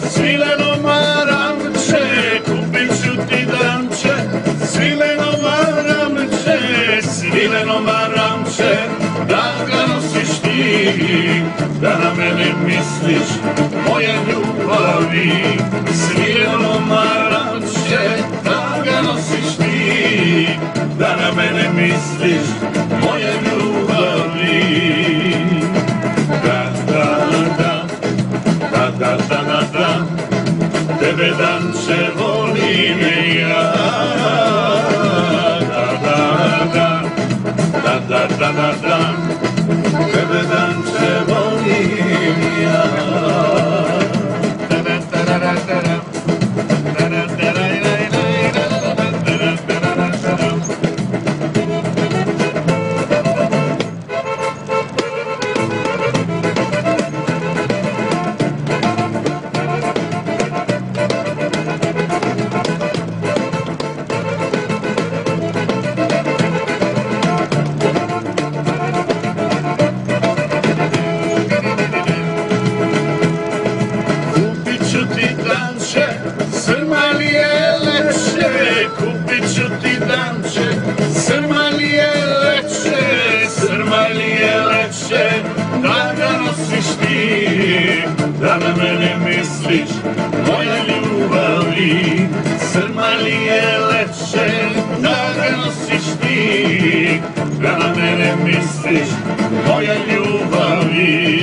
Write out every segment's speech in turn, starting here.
Svileno maramče, kupit ću ti danče. Svileno maramče, svileno maramče, da ga nosiš ti, da na mene misliš, moje ljubavi. Svileno maramče, da ga nosiš ti, da na mene misliš, moje ljubavi. Tebe danče volim ja, tebe danče volim ja. Srma li je lepše, kupit ću ti danče. Srma li je lepše, srma li je lepše, da ga nosiš ti, da na mene misliš, moja ljubavi. Srma li je lepše, da ga nosiš ti, da na mene misliš, moja ljubavi.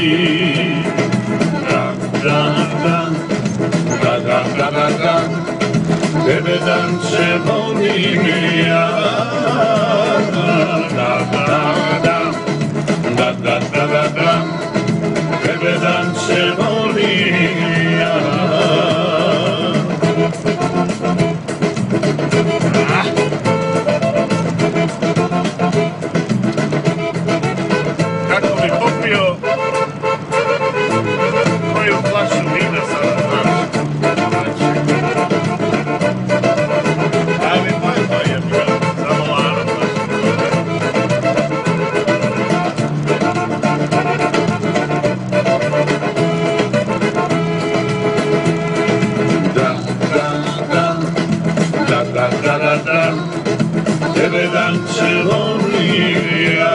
Tebe danče volim ja, tebe danče volim ja. Kako bi popio koju flašu vina sada, znaš? Tebe danče volim ja,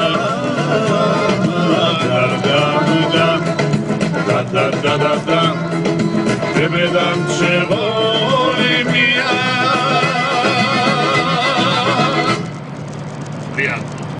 tebe danče volim.